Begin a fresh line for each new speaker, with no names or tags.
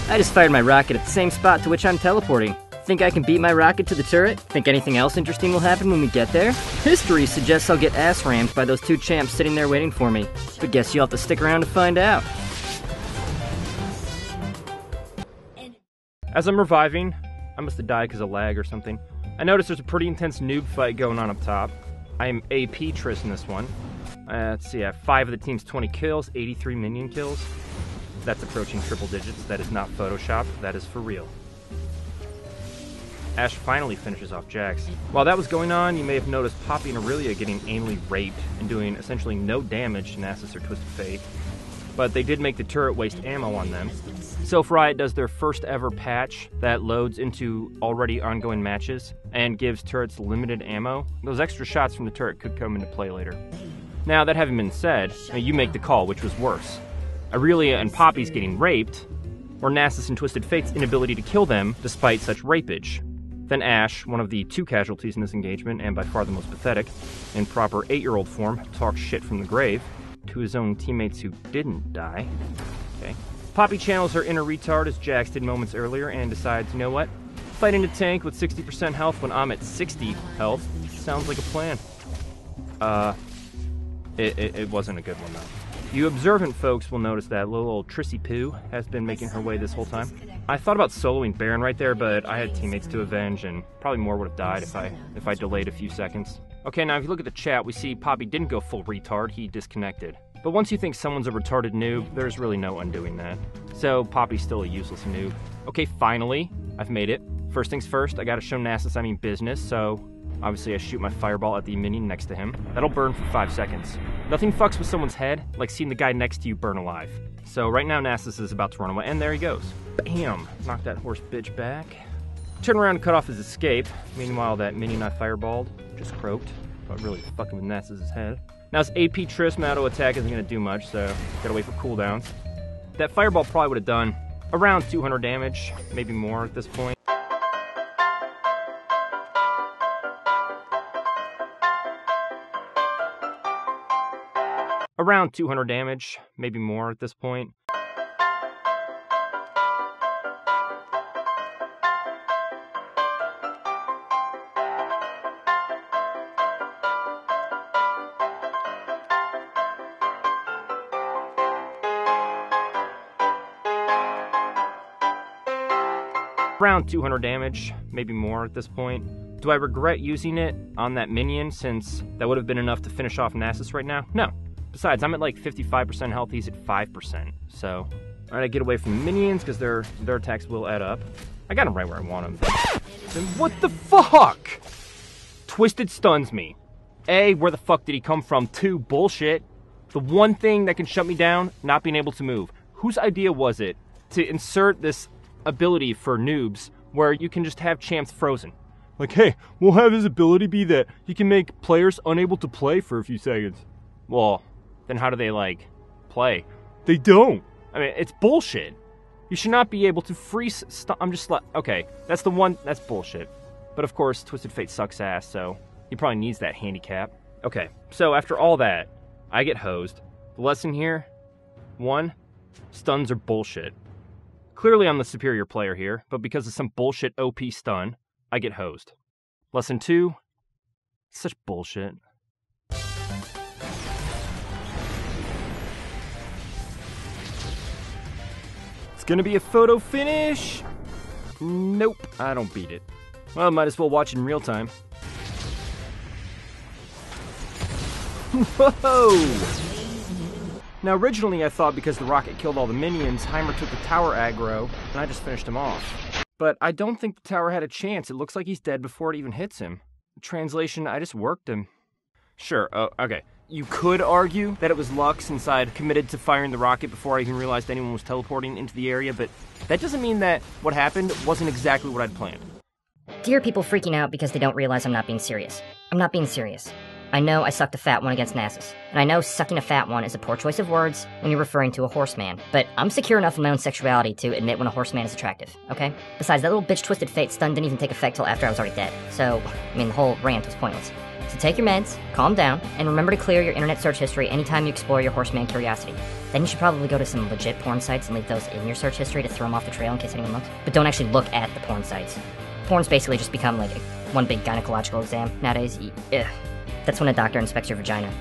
I just fired my rocket at the same spot to which I'm teleporting. Think I can beat my rocket to the turret? Think anything else interesting will happen when we get there? History suggests I'll get ass rammed by those two champs sitting there waiting for me. But guess you'll have to stick around to find out.
As I'm reviving, I must have died because of lag or something. I notice there's a pretty intense noob fight going on up top. I am AP Triss in this one. Let's see, I have 5 of the team's 20 kills, 83 minion kills. That's approaching triple digits. That is not Photoshop, that is for real. Ash finally finishes off Jax. While that was going on, you may have noticed Poppy and Aurelia getting anally raped and doing essentially no damage to Nasus or Twisted Fate. But they did make the turret waste ammo on them. Self Riot does their first ever patch that loads into already ongoing matches and gives turrets limited ammo. Those extra shots from the turret could come into play later. Now, that having been said, you make the call, which was worse. Aurelia and Poppy's getting raped, or Nasus and Twisted Fate's inability to kill them despite such rapage. Then Ash, one of the 2 casualties in this engagement, and by far the most pathetic, in proper 8-year-old form, talks shit from the grave to his own teammates who didn't die. Okay. Poppy channels her inner retard as Jax did moments earlier and decides, you know what? Fighting a tank with 60% health when I'm at 60 health sounds like a plan. It wasn't a good one, though. You observant folks will notice that little old Trissy Poo has been making her way this whole time. I thought about soloing Baron right there, but I had teammates to avenge, and probably more would have died if I delayed a few seconds. Okay, now if you look at the chat, we see Poppy didn't go full retard, he disconnected. But once you think someone's a retarded noob, there's really no undoing that. So Poppy's still a useless noob. Okay, finally, I've made it. First things first, I gotta show Nasus I mean business, so obviously I shoot my fireball at the minion next to him. That'll burn for 5 seconds. Nothing fucks with someone's head like seeing the guy next to you burn alive. So right now Nasus is about to run away, and there he goes. Bam! Knock that horse bitch back. Turn around and cut off his escape. Meanwhile, that minion I fireballed just croaked, but really fucking with Nasus' head. Now his AP Triss auto attack isn't gonna do much, so gotta wait for cooldowns. That fireball probably would have done around 200 damage, maybe more at this point. Around 200 damage, maybe more at this point. Around 200 damage, maybe more at this point. Do I regret using it on that minion since that would have been enough to finish off Nasus right now? No. Besides, I'm at like 55% health, he's at 5%. So, alright, I get away from the minions because their attacks will add up. I got him right where I want him. Then what the fuck? Twisted stuns me. A, where the fuck did he come from? 2, bullshit. The one thing that can shut me down, not being able to move. Whose idea was it to insert this ability for noobs where you can just have champs frozen? Like, hey, we'll have his ability be that he can make players unable to play for a few seconds. Well, then how do they, like, play? They don't. I mean, it's bullshit. You should not be able to freeze I'm just like, okay, that's bullshit. But of course, Twisted Fate sucks ass, so he probably needs that handicap. Okay, so after all that, I get hosed. The lesson here, 1, stuns are bullshit. Clearly I'm the superior player here, but because of some bullshit OP stun, I get hosed. Lesson 2, such bullshit. It's gonna be a photo finish! Nope, I don't beat it. Well, might as well watch in real time. Whoa! Now originally I thought because the rocket killed all the minions, Heimer took the tower aggro, and I just finished him off. But I don't think the tower had a chance. It looks like he's dead before it even hits him. Translation, I just worked him. Sure, okay. You could argue that it was luck since I'd committed to firing the rocket before I even realized anyone was teleporting into the area, but that doesn't mean that what happened wasn't exactly what I'd planned.
Do you hear people freaking out because they don't realize I'm not being serious? I'm not being serious. I know I sucked a fat one against Nasus, and I know sucking a fat one is a poor choice of words when you're referring to a horseman, but I'm secure enough in my own sexuality to admit when a horseman is attractive, okay? Besides, that little bitch Twisted Fate stun didn't even take effect till after I was already dead, so, I mean, the whole rant was pointless. So take your meds, calm down, and remember to clear your internet search history anytime you explore your horseman curiosity. Then you should probably go to some legit porn sites and leave those in your search history to throw them off the trail in case anyone looks. But don't actually look at the porn sites. Porn's basically just become like one big gynecological exam nowadays. Ugh. That's when a doctor inspects your vagina.